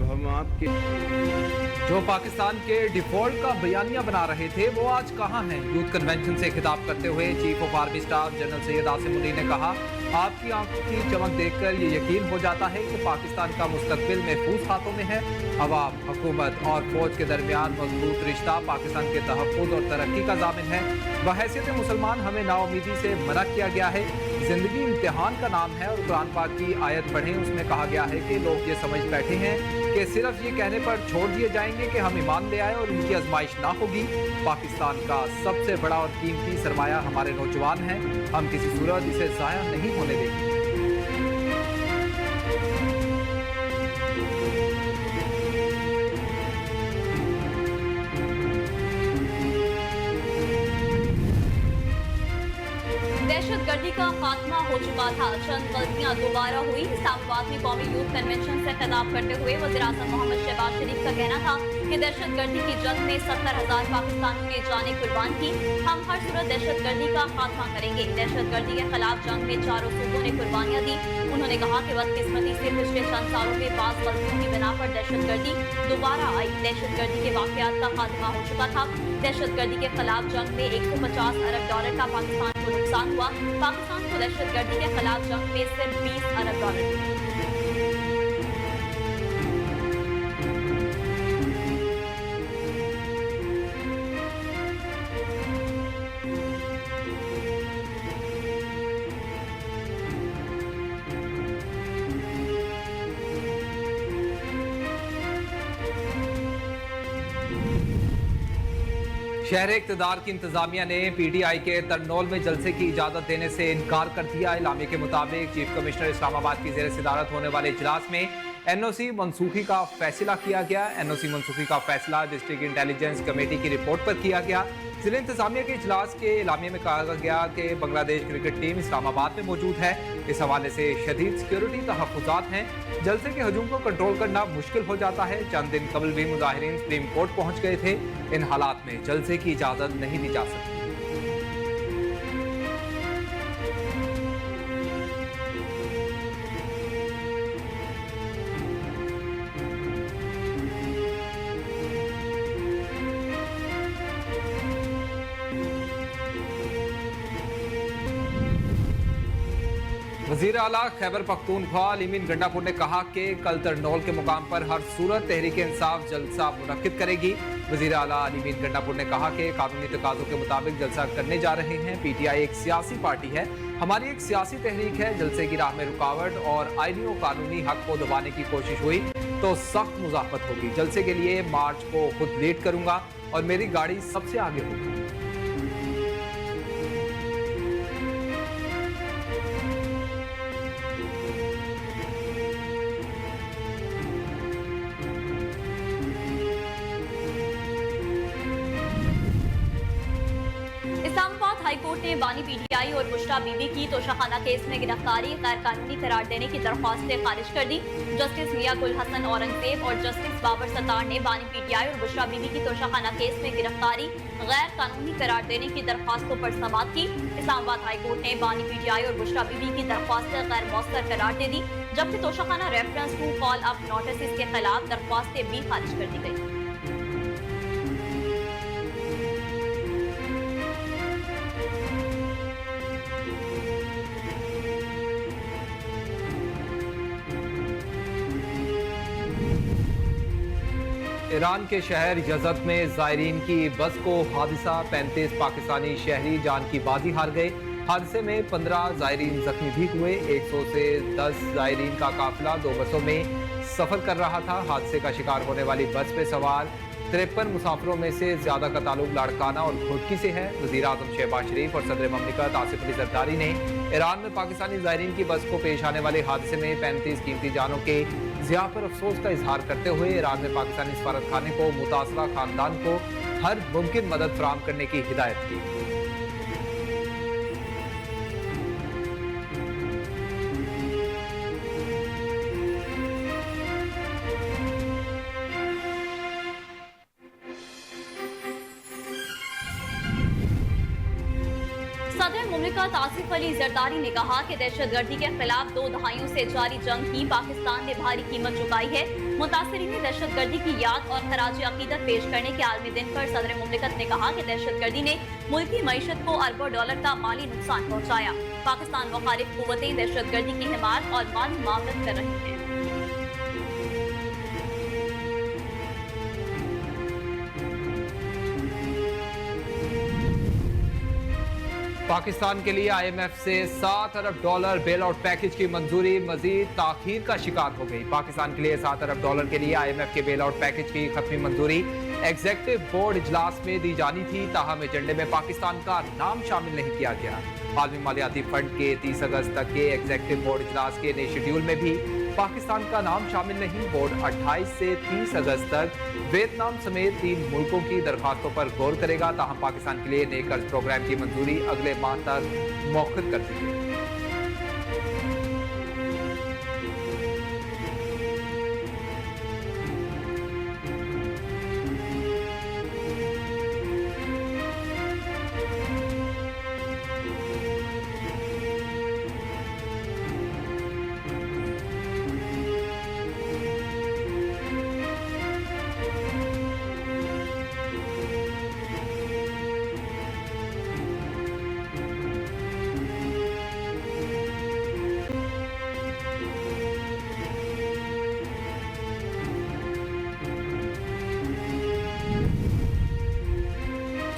हम आपके जो पाकिस्तान के डिफॉल्ट का बयानिया बना रहे थे वो आज कहां हैं? यूथ कन्वेंशन से खिताब करते हुए chief of army staff general Syed Asim Munir ने कहा, आपकी आंखों की चमक देखकर ये यकीन हो जाता है कि पाकिस्तान का मुस्तकबिल महफूज हाथों में है। अवाम, हुकूमत और फौज के दरमियान मजबूत रिश्ता पाकिस्तान के तहफ़्फ़ुज़ और तरक्की का ज़ामिन है। बहैसियत मुसलमान हमें नाउमीदी से मना किया गया है। जिंदगी इम्तिहान का नाम है और कुरान पाक की आयत पढ़ें, उसमें कहा गया है कि लोग ये समझ बैठे हैं कि सिर्फ ये कहने पर छोड़ दिए जाएंगे कि हम ईमान ले आए और इनकी आजमाइश ना होगी। पाकिस्तान का सबसे बड़ा और कीमती सरमाया हमारे नौजवान हैं। हम किसी सूरत इसे ज़ाया नहीं होने देंगे। दहशतगर्दी का खात्मा हो चुका था, चंद गलतियां दोबारा हुई। इस्लामाबाद में कौमी यूथ कन्वेंशन से खिताब करते हुए वज़ीर-ए-आज़म मोहम्मद शहबाज शरीफ का कहना था कि दहशतगर्दी की जंग में 70,000 पाकिस्तानियों ने जानें कुर्बान की। हम हर सूरत दहशतगर्दी का खात्मा करेंगे। दहशतगर्दी के खिलाफ जंग में चारों सूबों ने कुर्बानियां दी। उन्होंने कहा कि बदकिस्मती से पिछले चंद सालों में बाज़ गलतियों की बिना पर दहशतगर्दी दोबारा आई। दहशतगर्दी के वाक़यात का खात्मा हो चुका था। दहशतगर्दी के खिलाफ जंग में $150 अरब का पाकिस्तान को नुकसान हुआ। पाकिस्तान को दहशतगर्दी के खिलाफ जंग में सिर्फ $20 अरब मिले। शहर इक़्तिदार की इंतजामिया ने PTI के तरनोल में जलसे की इजाज़त देने से इनकार कर दिया। इलामे के मुताबिक चीफ कमिश्नर इस्लामाबाद की ज़ेर सदारत होने वाले इजलास में NOC मनसूखी का फैसला किया गया। NOC मनसूखी का फैसला डिस्ट्रिक्ट इंटेलिजेंस कमेटी की रिपोर्ट पर किया गया। जिला इंतजामिया के इजलास के इलामे में कहा गया कि बांग्लादेश क्रिकेट टीम इस्लामाबाद में मौजूद है। इस हवाले से शदीद सिक्योरिटी तहफ़्फ़ुज़ात हैं। जलसे के हजूम को कंट्रोल करना मुश्किल हो जाता है। चंद दिन कबल भी मुजाहिरीन सुप्रीम कोर्ट पहुंच गए थे। इन हालात में जलसे की इजाज़त नहीं दी जा सकती। वज़ीर आला खैबर पख्तूनख्वा अलीमीन गंडापुर ने कहा कि कल तरनोल के मुकाम पर हर सूरत तहरीक इंसाफ जलसा मुनक्किद करेगी। वज़ीर आला अलीमीन गंडापुर ने कहा कि कानूनी तकाज़ों के मुताबिक जलसा करने जा रहे हैं। PTI एक सियासी पार्टी है, हमारी एक सियासी तहरीक है। जलसे की राह में रुकावट और आईनी और कानूनी हक को दबाने की कोशिश हुई तो सख्त मुज़ाहमत होगी। जलसे के लिए मार्च को खुद लीड करूंगा और मेरी गाड़ी सबसे आगे होगी। इस्लामाबाद हाईकोर्ट ने बानी PTI और बुशरा बीबी की तोशाखाना केस में गिरफ्तारी गैर कानूनी करार देने की दरख्वास्तें खारिज कर दी। जस्टिस मियां गुल हसन औरंगजेब और जस्टिस बाबर सत्तार ने बानी PTI और बुशरा बीबी की तोशाखाना केस में गिरफ्तारी गैर कानूनी करार देने की दरख्वास्तों पर समाअत की। इस्लामाबाद हाईकोर्ट ने बानी PTI और बुशरा बीबी की दरख्वास्तें गैर मौसर करार दे दी, जबकि Toshakhana reference to call up notice के खिलाफ दरख्वास्तें भी खारिज कर दी गई। ईरान के शहर यज़द में ज़ायरीन की बस को हादसा, 35 पाकिस्तानी शहरी जान की बाजी हार गए। हादसे में 15 ज़ायरीन जख्मी भी हुए। 100 से 10 ज़ायरीन का काफिला 2 बसों में सफ़र कर रहा था। हादसे का शिकार होने वाली बस पे सवार 53 मुसाफिरों में से ज़्यादा का ताल्लुक लाड़काना और घोटकी से है। वज़ीर-ए-आज़म शहबाज शरीफ और सदर ममलिकत आसिफ अली ज़रदारी ने ईरान में पाकिस्तानी ज़ायरीन की बस को पेश आने वाले हादसे में 35 कीमती जानों के ज़िया पर अफसोस का इजहार करते हुए ईरान में पाकिस्तानी सफारतखाने को मुतासरा खानदान को हर मुमकिन मदद फराहम करने की हिदायत की। सदर मुमलिकत आसिफ अली जरदारी ने कहा कि दहशतगर्दी के खिलाफ 2 दहाइयों से जारी जंग की पाकिस्तान ने भारी कीमत चुकाई है। मुतासिरीन ने दहशतगर्दी की याद और खराज अकीदत पेश करने के आलमी दिन पर सदर मुमलिकत ने कहा कि दहशतगर्दी ने मुल्की मईशत को अरबों डॉलर का माली नुकसान पहुँचाया। पाकिस्तान मुखालिफ कुव्वतें दहशतगर्दी की हिमायत और माली मामलत कर रही हैं। पाकिस्तान के लिए IMF से $7 अरब बेल आउट पैकेज की मंजूरी मजीद ताखीर का शिकार हो गई। पाकिस्तान के लिए $7 अरब के लिए IMF के बेल आउट पैकेज की खत्मी मंजूरी एग्जीक्यूटिव बोर्ड इजलास में दी जानी थी, ताहम एजेंडे में पाकिस्तान का नाम शामिल नहीं किया गया। आलमी मालियाती फंड के 30 अगस्त तक के एग्जीक्यूटिव बोर्ड इजलास के नए शेड्यूल में भी पाकिस्तान का नाम शामिल नहीं। बोर्ड 28 से 30 अगस्त तक वियतनाम समेत 3 मुल्कों की दरखास्तों पर गौर करेगा, ताहम पाकिस्तान के लिए नए कर्ज प्रोग्राम की मंजूरी अगले माह तक मौखूद कर दी गई।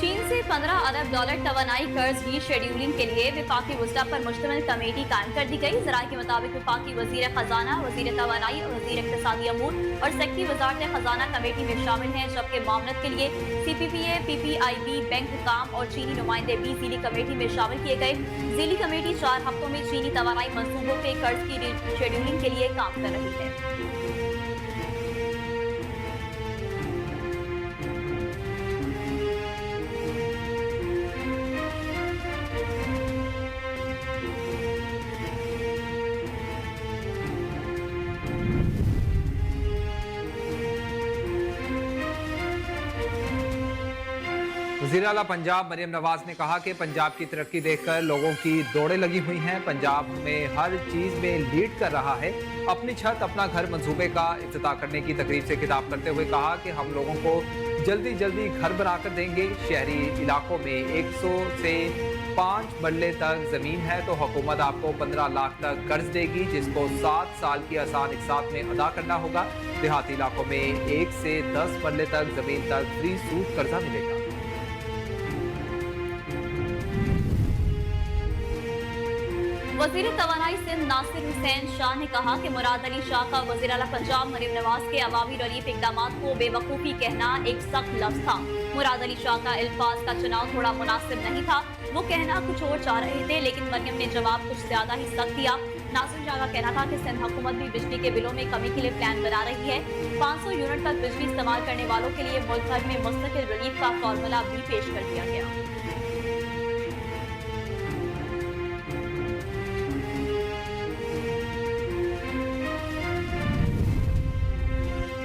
चीन से $15 अरब तवानाई कर्ज रीशेड्यूलिंग के लिए विफाकी वज़रा पर मुश्तमिल कमेटी कायम कर दी गई। ज़राए के मुताबिक विफाकी वज़ीर खजाना, वज़ीर तवानाई और वज़ीर इक़्तिसादी अमूर और सेक्रेटरी वज़ारत खजाना कमेटी में शामिल हैं, जबकि मामलत के लिए CPPA, PPIB, बैंक हुकाम और चीनी नुमाइंदे भी ज़ीली कमेटी में शामिल किए गए। ज़ीली कमेटी 4 हफ्तों में चीनी तवानाई मनसूबों के कर्ज की रीशेड्यूलिंग के लिए काम कर रही है। वज़ीर आला पंजाब मरियम नवाज ने कहा कि पंजाब की तरक्की देखकर लोगों की दौड़ें लगी हुई हैं। पंजाब हमें हर चीज़ में लीड कर रहा है। अपनी छत अपना घर मंसूबे का इफ्तिताह करने की तकरीब से खिताब करते हुए कहा कि हम लोगों को जल्दी जल्दी घर बनाकर देंगे। शहरी इलाकों में 100 से 5 मरले तक ज़मीन है तो हुकूमत आपको 15 लाख तक कर्ज देगी, जिसको 7 साल की आसान इकसात में अदा करना होगा। देहाती इलाकों में 1 से 10 मरले तक ज़मीन तक फ्री सूद कर्जा मिलेगा। वज़ीर तवानाई सिंध नासिर हुसैन शाह ने कहा कि मुराद अली शाह का वज़ीर आला पंजाब मरियम नवाज के अवामी रिलीफ इक़दामात को बेवकूफ़ी कहना एक सख्त लफ्ज़ था। मुराद अली शाह का अल्फाज का चुनाव थोड़ा मुनासिब नहीं था। वो कहना कुछ और चाह रहे थे, लेकिन मरियम ने जवाब कुछ ज्यादा ही सख्त दिया। नासिर शाह का कहना था कि सिंध हुकूमत भी बिजली के बिलों में कमी के लिए प्लान बना रही है। 500 यूनिट तक बिजली इस्तेमाल करने वालों के लिए मुल्क भर में मुस्तकिल रिलीफ का फॉर्मूला भी पेश कर दिया गया।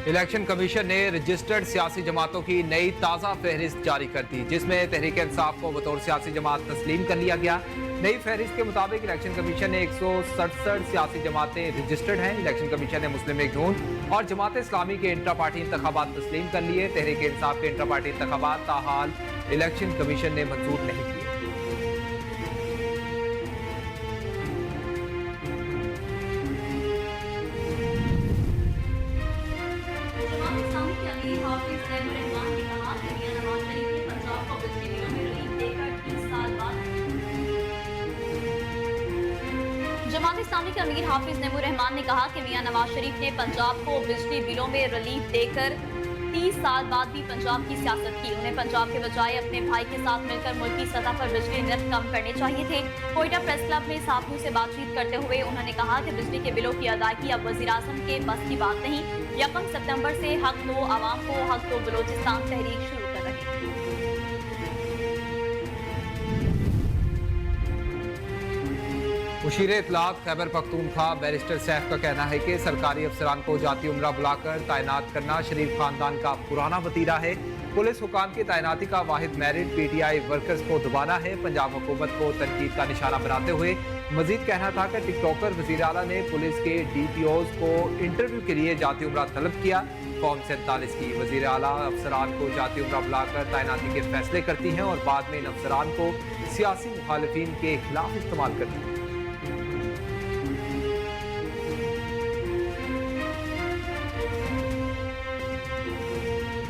इलेक्शन कमीशन ने रजिस्टर्ड सियासी जमातों की नई ताज़ा फहरिस्त जारी कर दी, जिसमें तहरीक इंसाफ को बतौर सियासी जमात तस्लीम कर लिया गया। नई फहरिस्त के मुताबिक इलेक्शन कमीशन ने 167 सियासी जमातें रजिस्टर्ड हैं। इलेक्शन कमीशन ने मुस्लिम लीग नून और जमात इस्लामी के इंट्रा पार्टी इंतखाबात तस्लीम कर लिए। तहरीक इंसाफ के इंट्रा पार्टी इंतखाबात ताहाल इलेक्शन कमीशन ने मंजूर नहीं किए। जमात इस्लामी के अमीर हाफिज नईमुर रहमान ने कहा कि मियां नवाज शरीफ ने पंजाब को बिजली बिलों में रिलीफ देकर 30 साल बाद भी पंजाब की सियासत की। उन्हें पंजाब के बजाय अपने भाई के साथ मिलकर मुल्की सतह पर बिजली निर्ख कम करने चाहिए थे। कोयटा प्रेस क्लब में साथियों से बातचीत करते हुए उन्होंने कहा कि बिजली के बिलों की अदायगी अब वज़ीर आज़म के बस की बात नहीं। 1 सितंबर से हक दो आवाम को, हक दो बलोचिस्तान तहरीक शुरू कर रहे हैं। मुशीर इत्तलात खैबर पख्तूनख्वा बैरिस्टर सैफ का कहना है कि सरकारी अफसरान को जाती उम्रा बुलाकर तैनात करना शरीफ खानदान का पुराना वतीरा है। पुलिस हुकाम की तैनाती का वाहिद मेरिट PTI वर्कर्स को दबाना है। पंजाब हुकूमत को तनकीद का निशाना बनाते हुए मजीद कहना था कि टिकटॉकर वज़ीर आला ने पुलिस के DPOs को इंटरव्यू के लिए जाती उम्रा तलब किया। फॉर्म 47 की वज़ीर आला अफसरान को जाती उम्रा बुलाकर तैनाती के फैसले करती हैं और बाद में इन अफसरान को सियासी मुखालिफिन के खिलाफ इस्तेमाल करती हैं।